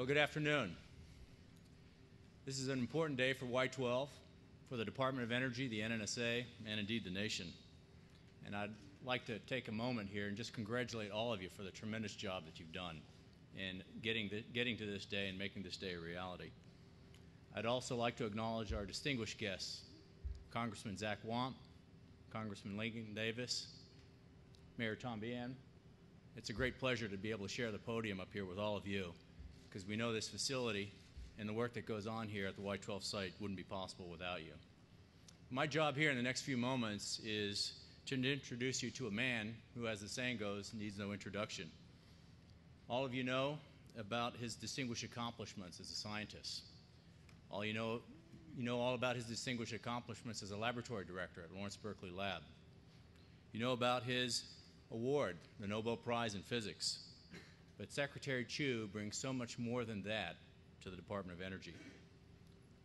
Well, good afternoon. This is an important day for Y-12, for the Department of Energy, the NNSA, and indeed the nation. And I'd like to take a moment here and just congratulate all of you for the tremendous job that you've done in getting to this day and making this day a reality. I'd also like to acknowledge our distinguished guests, Congressman Zach Wamp, Congressman Lincoln Davis, Mayor Tom Bien. It's a great pleasure to be able to share the podium up here with all of you, because we know this facility and the work that goes on here at the Y-12 site wouldn't be possible without you. My job here in the next few moments is to introduce you to a man who, as the saying goes, needs no introduction. All of you know about his distinguished accomplishments as a scientist. You know all about his distinguished accomplishments as a laboratory director at Lawrence Berkeley Lab. You know about his award, the Nobel Prize in Physics. But Secretary Chu brings so much more than that to the Department of Energy.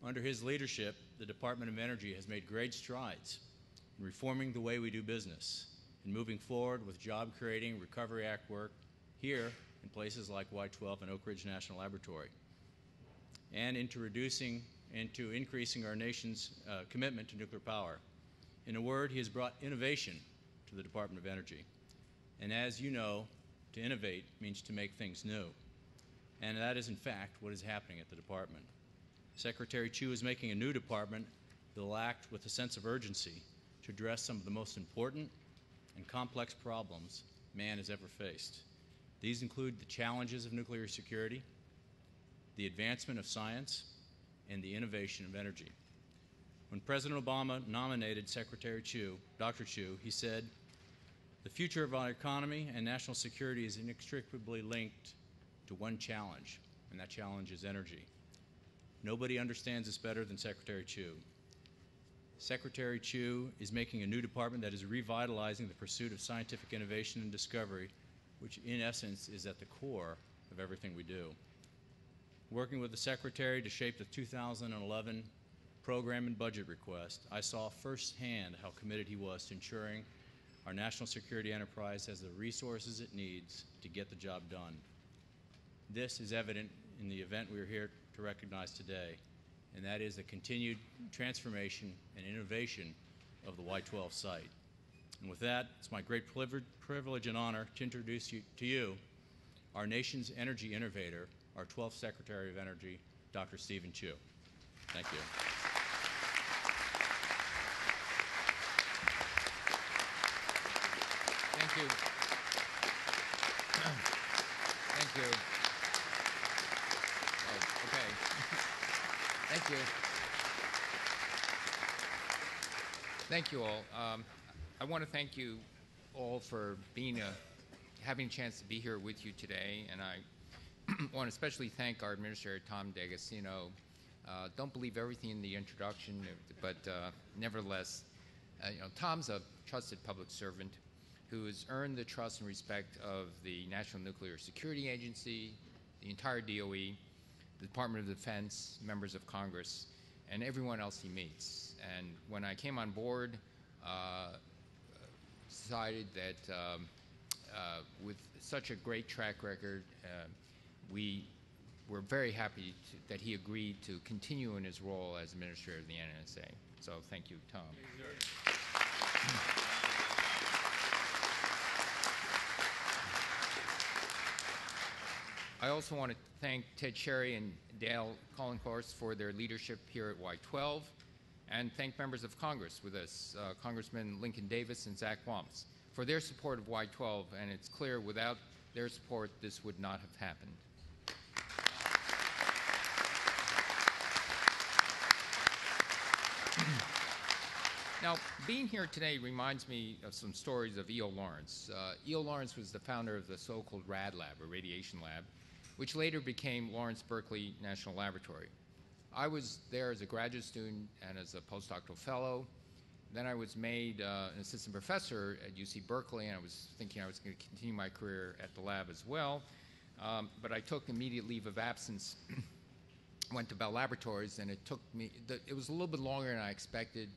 Under his leadership, the Department of Energy has made great strides in reforming the way we do business and moving forward with job-creating Recovery Act work here in places like Y-12 and Oak Ridge National Laboratory, and into increasing our nation's commitment to nuclear power. In a word, he has brought innovation to the Department of Energy. And as you know, to innovate means to make things new. And that is, in fact, what is happening at the department. Secretary Chu is making a new department that will act with a sense of urgency to address some of the most important and complex problems man has ever faced. These include the challenges of nuclear security, the advancement of science, and the innovation of energy. When President Obama nominated Secretary Chu, Dr. Chu, he said, "The future of our economy and national security is inextricably linked to one challenge, and that challenge is energy." Nobody understands this better than Secretary Chu. Secretary Chu is making a new department that is revitalizing the pursuit of scientific innovation and discovery, which in essence is at the core of everything we do. Working with the Secretary to shape the 2011 program and budget request, I saw firsthand how committed he was to ensuring our national security enterprise has the resources it needs to get the job done. This is evident in the event we are here to recognize today, and that is the continued transformation and innovation of the Y-12 site. And with that, it's my great privilege and honor to introduce to you our nation's energy innovator, our 12th Secretary of Energy, Dr. Stephen Chu. Thank you. Thank you. Thank you. Oh, okay. Thank you. Thank you all. I want to thank you all for having a chance to be here with you today, and I want to especially thank our Administrator, Tom D'Agostino. Don't believe everything in the introduction, but nevertheless, Tom's a trusted public servant who has earned the trust and respect of the National Nuclear Security Agency, the entire DOE, the Department of Defense, members of Congress, and everyone else he meets. And when I came on board, decided that with such a great track record, we were very happy that he agreed to continue in his role as Administrator of the NNSA. So thank you, Tom. I also want to thank Ted Sherry and Dale Collinghorst for their leadership here at Y-12, and thank members of Congress with us, Congressman Lincoln Davis and Zach Wamp, for their support of Y-12, and it's clear without their support this would not have happened. Now, being here today reminds me of some stories of E.O. Lawrence. E.O. Lawrence was the founder of the so-called RAD Lab, or Radiation Lab, which later became Lawrence Berkeley National Laboratory. I was there as a graduate student and as a postdoctoral fellow. Then I was made an assistant professor at UC Berkeley, and I was thinking I was going to continue my career at the lab as well. But I took immediate leave of absence, went to Bell Laboratories, and it took me, it was a little bit longer than I expected,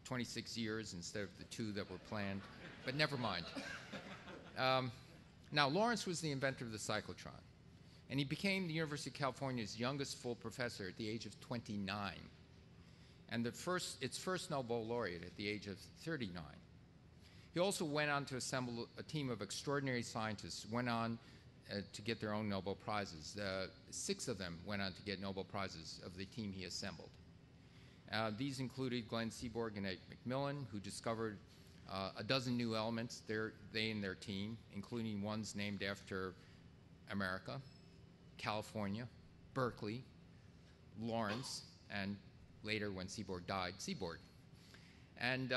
26 years instead of the 2 that were planned, but never mind. Now, Lawrence was the inventor of the cyclotron. and he became the University of California's youngest full professor at the age of 29, and its first Nobel laureate at the age of 39. He also went on to assemble a team of extraordinary scientists who went on to get their own Nobel Prizes. 6 of them went on to get Nobel Prizes of the team he assembled. These included Glenn Seaborg and Ed McMillan, who discovered a dozen new elements, they and their team, including ones named after America, California, Berkeley, Lawrence, and later, when Seaborg died, Seaborg. And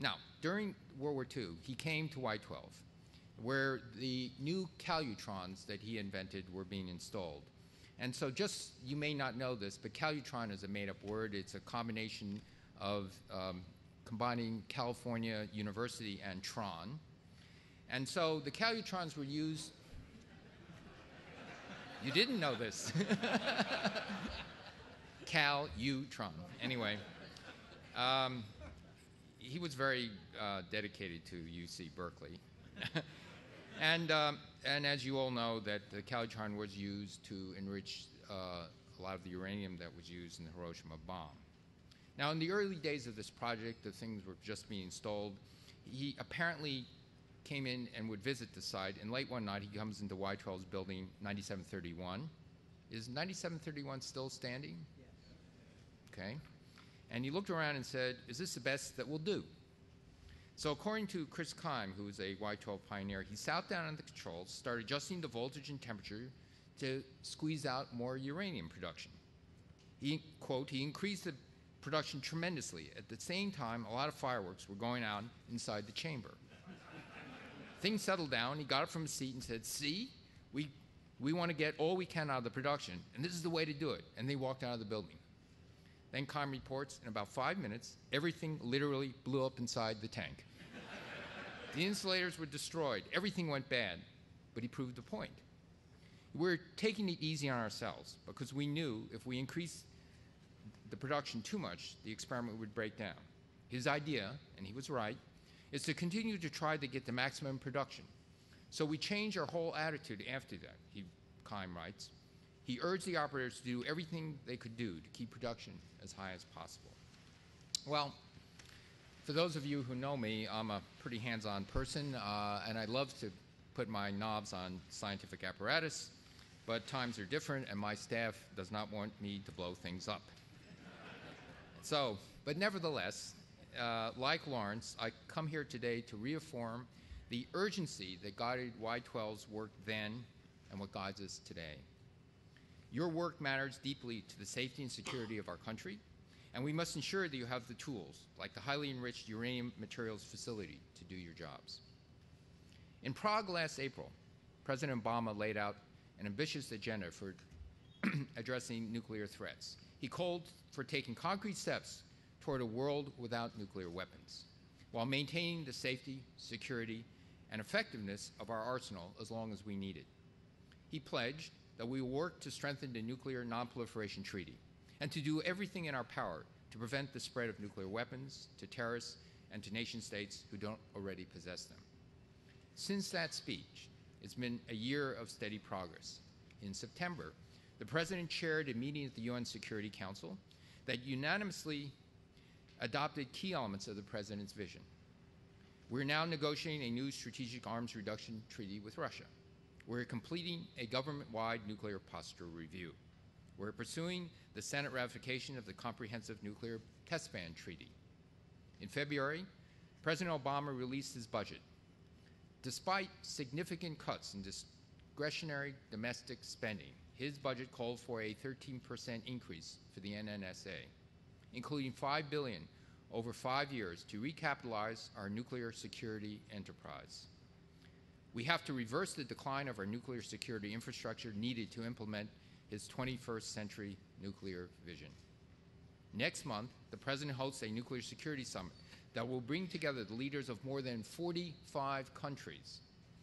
now, during World War II, he came to Y-12, where the new calutrons that he invented were being installed. And so you may not know this, but calutron is a made-up word. It's a combination of combining California University and Tron. And so the calutrons were used. You didn't know this. Cal-U-tron. Anyway, he was very dedicated to UC Berkeley. And as you all know, that the calutron was used to enrich a lot of the uranium that was used in the Hiroshima bomb. Now, in the early days of this project, the things were just being installed. He apparently came in and would visit the site, and late one night he comes into Y-12's building, 9731. Is 9731 still standing? Yes. Okay. And he looked around and said, "Is this the best that we'll do?" So according to Chris Keim, who was a Y-12 pioneer, he sat down on the controls, started adjusting the voltage and temperature to squeeze out more uranium production. He, quote, he increased the production tremendously. At the same time, a lot of fireworks were going on inside the chamber. Things settled down. He got up from his seat and said, "See, we want to get all we can out of the production, and this is the way to do it." And they walked out of the building. Then Keim reports, in about 5 minutes, everything literally blew up inside the tank. The insulators were destroyed. Everything went bad, but he proved the point. We're taking it easy on ourselves because we knew if we increased the production too much, the experiment would break down. His idea, and he was right, is to continue to try to get the maximum production. So we changed our whole attitude after that, Keim writes. He urged the operators to do everything they could do to keep production as high as possible. Well, for those of you who know me, I'm a pretty hands-on person, and I love to put my knobs on scientific apparatus, but times are different, and my staff does not want me to blow things up. So, but nevertheless, like Lawrence, I come here today to reaffirm the urgency that guided Y-12's work then and what guides us today. Your work matters deeply to the safety and security of our country, and we must ensure that you have the tools, like the highly enriched uranium materials facility, to do your jobs. In Prague last April, President Obama laid out an ambitious agenda for addressing nuclear threats. He called for taking concrete steps toward a world without nuclear weapons, while maintaining the safety, security, and effectiveness of our arsenal as long as we need it. He pledged that we will work to strengthen the Nuclear Non-Proliferation Treaty and to do everything in our power to prevent the spread of nuclear weapons to terrorists and to nation-states who don't already possess them. Since that speech, it's been a year of steady progress. In September, the President chaired a meeting at the UN Security Council that unanimously adopted key elements of the President's vision. We're now negotiating a new strategic arms reduction treaty with Russia. We're completing a government-wide nuclear posture review. We're pursuing the Senate ratification of the Comprehensive Nuclear Test Ban Treaty. In February, President Obama released his budget. Despite significant cuts in discretionary domestic spending, his budget called for a 13% increase for the NNSA, including $5 billion over 5 years to recapitalize our nuclear security enterprise. We have to reverse the decline of our nuclear security infrastructure needed to implement his 21st century nuclear vision. Next month, the President hosts a nuclear security summit that will bring together the leaders of more than 45 countries.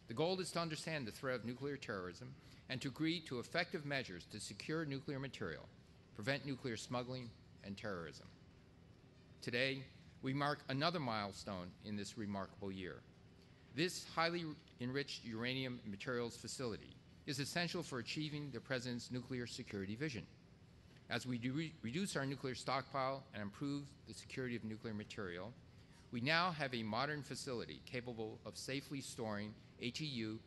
The goal is to understand the threat of nuclear terrorism and to agree to effective measures to secure nuclear material, prevent nuclear smuggling and terrorism. Today, we mark another milestone in this remarkable year. This highly enriched uranium materials facility is essential for achieving the President's nuclear security vision. As we reduce our nuclear stockpile and improve the security of nuclear material, we now have a modern facility capable of safely storing HEU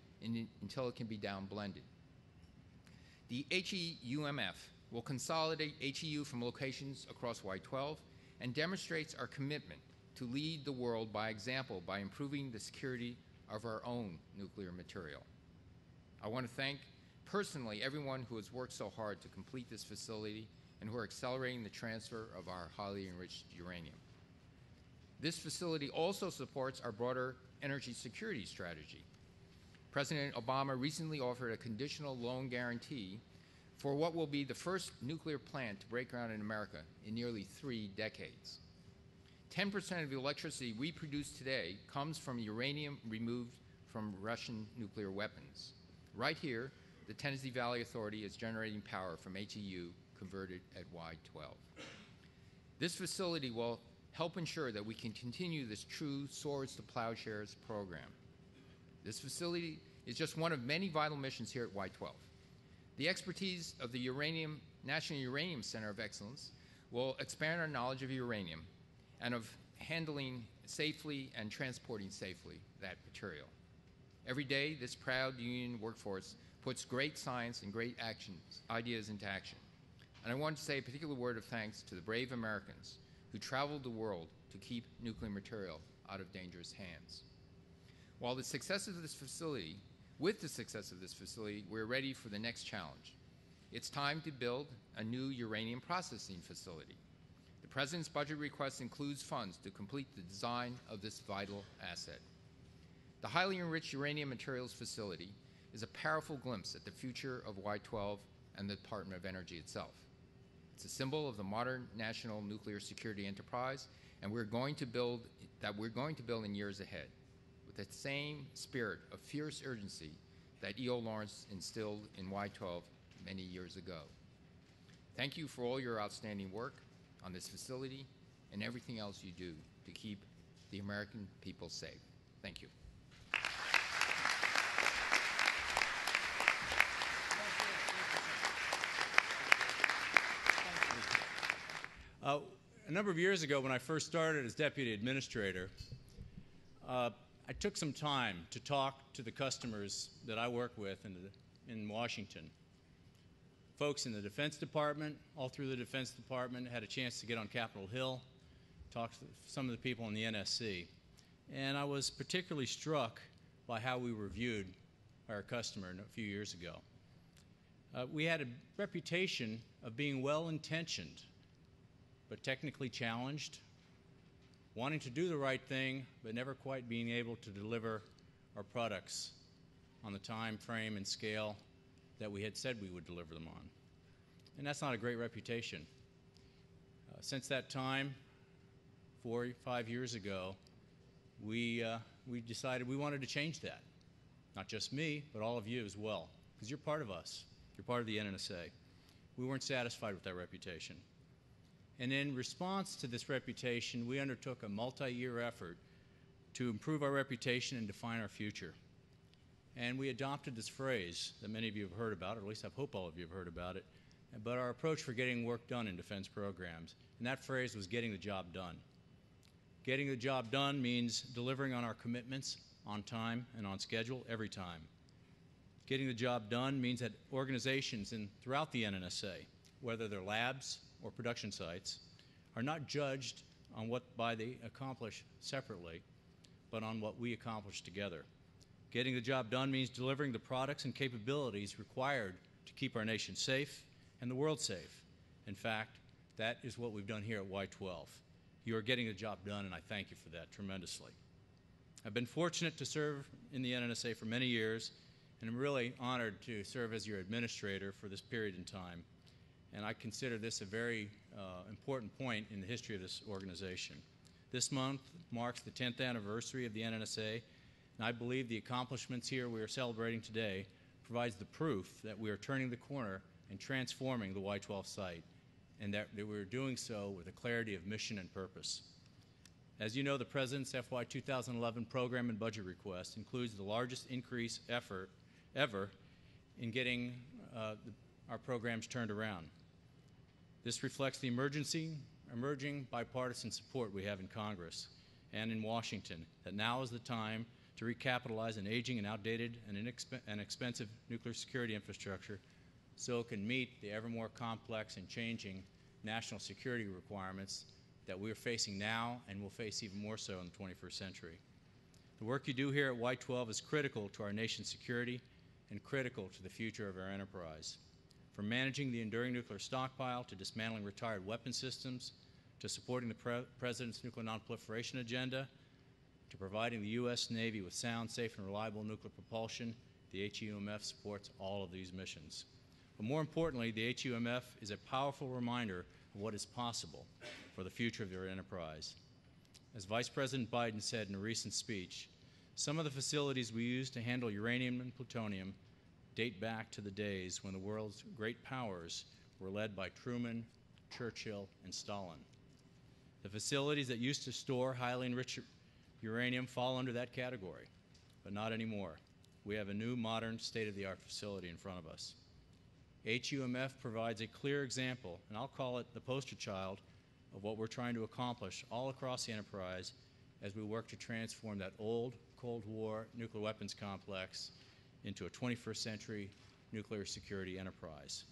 until it can be down-blended. The HEUMF will consolidate HEU from locations across Y-12 and demonstrates our commitment to lead the world by example by improving the security of our own nuclear material. I want to thank personally everyone who has worked so hard to complete this facility and who are accelerating the transfer of our highly enriched uranium. This facility also supports our broader energy security strategy. President Obama recently offered a conditional loan guarantee for what will be the first nuclear plant to break ground in America in nearly 3 decades. 10% of the electricity we produce today comes from uranium removed from Russian nuclear weapons. Right here, the Tennessee Valley Authority is generating power from HEU converted at Y-12. This facility will help ensure that we can continue this true swords to plowshares program. This facility is just one of many vital missions here at Y-12. The expertise of the National Uranium Center of Excellence will expand our knowledge of uranium and of handling safely and transporting safely that material. Every day, this proud union workforce puts great science and great ideas into action. And I want to say a particular word of thanks to the brave Americans who traveled the world to keep nuclear material out of dangerous hands. With the success of this facility, we're ready for the next challenge. It's time to build a new uranium processing facility. The President's budget request includes funds to complete the design of this vital asset. The highly enriched uranium materials facility is a powerful glimpse at the future of Y-12 and the Department of Energy itself. It's a symbol of the modern national nuclear security enterprise, and we're going to build in years ahead with that same spirit of fierce urgency that E.O. Lawrence instilled in Y-12 many years ago. Thank you for all your outstanding work on this facility and everything else you do to keep the American people safe. Thank you. A number of years ago, when I first started as deputy administrator, I took some time to talk to the customers that I work with in Washington. Folks in the Defense Department, all through the Defense Department, had a chance to get on Capitol Hill, talk to some of the people in the NSC. And I was particularly struck by how we were viewed by our customer a few years ago. We had a reputation of being well-intentioned, but technically challenged, wanting to do the right thing, but never quite being able to deliver our products on the time frame and scale that we had said we would deliver them on. And that's not a great reputation. Since that time, 4 or 5 years ago, we decided we wanted to change that. Not just me, but all of you as well, because you're part of us. You're part of the NNSA. We weren't satisfied with that reputation. And in response to this reputation, we undertook a multi-year effort to improve our reputation and define our future. And we adopted this phrase that many of you have heard about, or at least I hope all of you have heard about it, but our approach for getting work done in defense programs. And that phrase was getting the job done. Getting the job done means delivering on our commitments on time and on schedule every time. Getting the job done means that organizations throughout the NNSA, whether they're labs or production sites, are not judged on what they accomplish separately, but on what we accomplish together. Getting the job done means delivering the products and capabilities required to keep our nation safe and the world safe. In fact, that is what we've done here at Y-12. You are getting the job done, and I thank you for that tremendously. I've been fortunate to serve in the NNSA for many years, and I'm really honored to serve as your administrator for this period in time. And I consider this a very important point in the history of this organization. This month marks the 10th anniversary of the NNSA, and I believe the accomplishments here we are celebrating today provides the proof that we are turning the corner and transforming the Y-12 site, and that we're doing so with a clarity of mission and purpose. As you know, the President's FY 2011 program and budget request includes the largest increase ever in getting our programs turned around. This reflects the emerging bipartisan support we have in Congress and in Washington, that now is the time to recapitalize an aging and outdated and expensive nuclear security infrastructure so it can meet the ever more complex and changing national security requirements that we're facing now and will face even more so in the 21st century. The work you do here at Y-12 is critical to our nation's security and critical to the future of our enterprise. From managing the enduring nuclear stockpile to dismantling retired weapon systems to supporting the President's nuclear nonproliferation agenda to providing the U.S. Navy with sound, safe, and reliable nuclear propulsion, the HEUMF supports all of these missions. But more importantly, the HEUMF is a powerful reminder of what is possible for the future of your enterprise. As Vice President Biden said in a recent speech, some of the facilities we use to handle uranium and plutonium date back to the days when the world's great powers were led by Truman, Churchill, and Stalin. The facilities that used to store highly enriched uranium fall under that category, but not anymore. We have a new, modern, state-of-the-art facility in front of us. HEUMF provides a clear example, and I'll call it the poster child of what we're trying to accomplish all across the enterprise as we work to transform that old Cold War nuclear weapons complex into a 21st century nuclear security enterprise.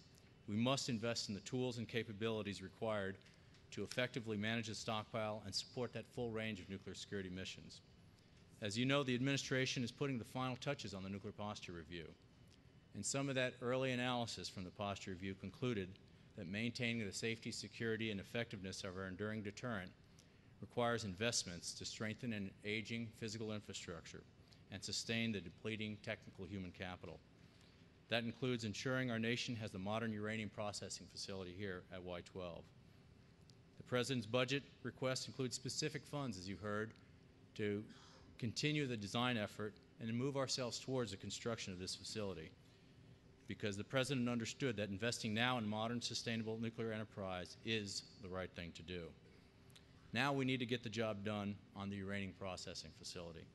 We must invest in the tools and capabilities required to effectively manage the stockpile and support that full range of nuclear security missions. As you know, the administration is putting the final touches on the nuclear posture review. And some of that early analysis from the posture review concluded that maintaining the safety, security, and effectiveness of our enduring deterrent requires investments to strengthen an aging physical infrastructure and sustain the depleting technical human capital. That includes ensuring our nation has the modern uranium processing facility here at Y-12. The President's budget request includes specific funds, as you've heard, to continue the design effort and to move ourselves towards the construction of this facility, because the President understood that investing now in modern, sustainable nuclear enterprise is the right thing to do. Now we need to get the job done on the uranium processing facility.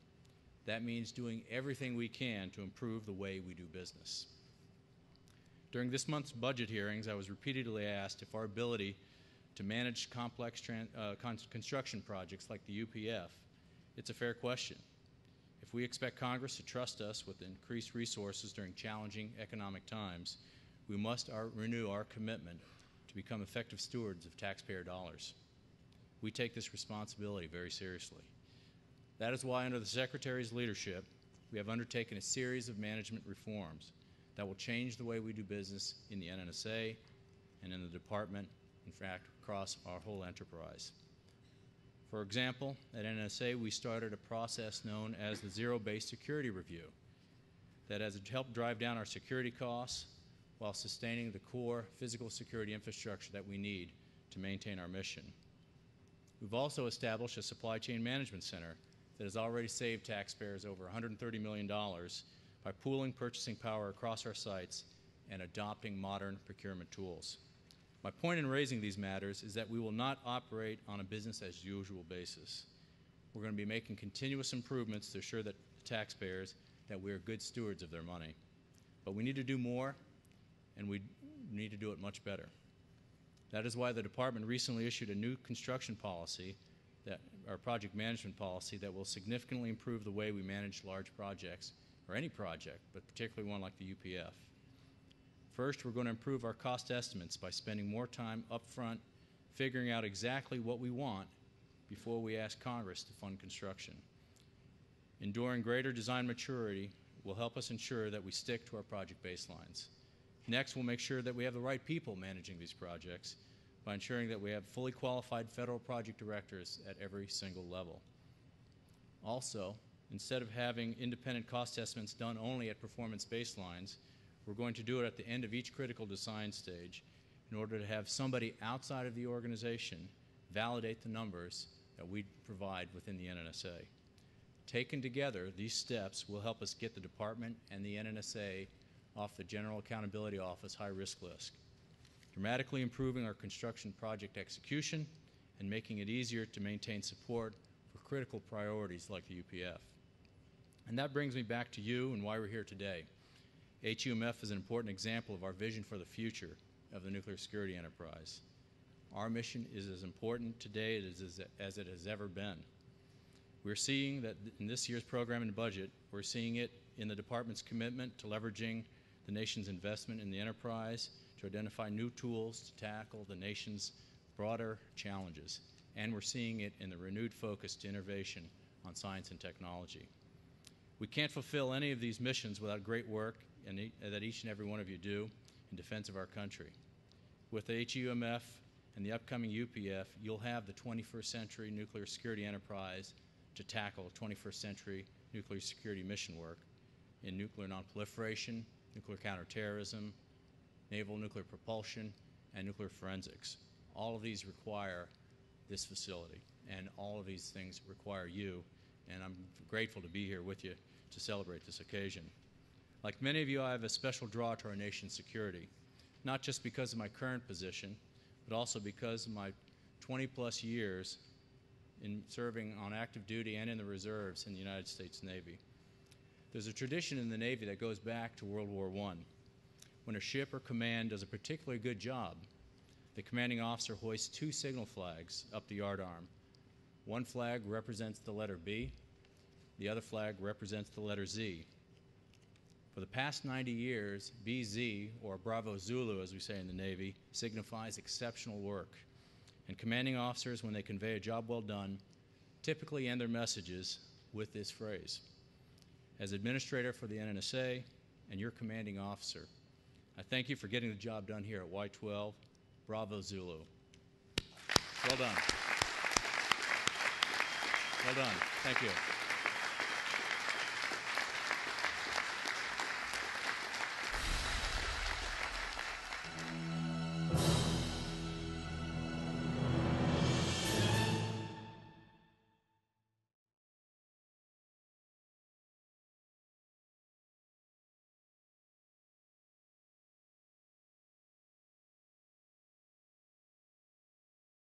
That means doing everything we can to improve the way we do business. During this month's budget hearings, I was repeatedly asked if our ability to manage complex construction projects like the UPF, it's a fair question. If we expect Congress to trust us with increased resources during challenging economic times, we must renew our commitment to become effective stewards of taxpayer dollars. We take this responsibility very seriously. That is why, under the Secretary's leadership, we have undertaken a series of management reforms that will change the way we do business in the NNSA and in the Department, in fact, across our whole enterprise. For example, at NNSA, we started a process known as the Zero-Based Security Review that has helped drive down our security costs while sustaining the core physical security infrastructure that we need to maintain our mission. We've also established a supply chain management center that has already saved taxpayers over $130 million by pooling purchasing power across our sites and adopting modern procurement tools. My point in raising these matters is that we will not operate on a business-as-usual basis. We're going to be making continuous improvements to assure that taxpayers that we are good stewards of their money. But we need to do more, and we need to do it much better. That is why the Department recently issued a new construction policy, our project management policy, that will significantly improve the way we manage large projects, or any project, but particularly one like the UPF. First, we're going to improve our cost estimates by spending more time up front figuring out exactly what we want before we ask Congress to fund construction. Enduring greater design maturity will help us ensure that we stick to our project baselines. Next, we'll make sure that we have the right people managing these projects by ensuring that we have fully qualified federal project directors at every single level. Also, instead of having independent cost estimates done only at performance baselines, we're going to do it at the end of each critical design stage in order to have somebody outside of the organization validate the numbers that we provide within the NNSA. Taken together, these steps will help us get the Department and the NNSA off the General Accountability Office high-risk list, dramatically improving our construction project execution and making it easier to maintain support for critical priorities like the UPF. And that brings me back to you and why we're here today. HEUMF is an important example of our vision for the future of the nuclear security enterprise. Our mission is as important today as it has ever been. We're seeing that in this year's program and budget, we're seeing it in the Department's commitment to leveraging the nation's investment in the enterprise to identify new tools to tackle the nation's broader challenges. And we're seeing it in the renewed focus to innovation on science and technology. We can't fulfill any of these missions without great work that each and every one of you do in defense of our country. With the HEUMF and the upcoming UPF, you'll have the 21st century nuclear security enterprise to tackle 21st century nuclear security mission work in nuclear nonproliferation, nuclear counterterrorism, naval nuclear propulsion, and nuclear forensics. All of these require this facility, and all of these things require you, and I'm grateful to be here with you to celebrate this occasion. Like many of you, I have a special draw to our nation's security, not just because of my current position, but also because of my 20-plus years in serving on active duty and in the reserves in the United States Navy. There's a tradition in the Navy that goes back to World War I. When a ship or command does a particularly good job, the commanding officer hoists two signal flags up the yardarm. One flag represents the letter B, the other flag represents the letter Z. For the past 90 years, BZ, or Bravo Zulu as we say in the Navy, signifies exceptional work. And commanding officers, when they convey a job well done, typically end their messages with this phrase. As administrator for the NNSA and your commanding officer, I thank you for getting the job done here at Y-12, Bravo Zulu. Well done. Well done. Thank you.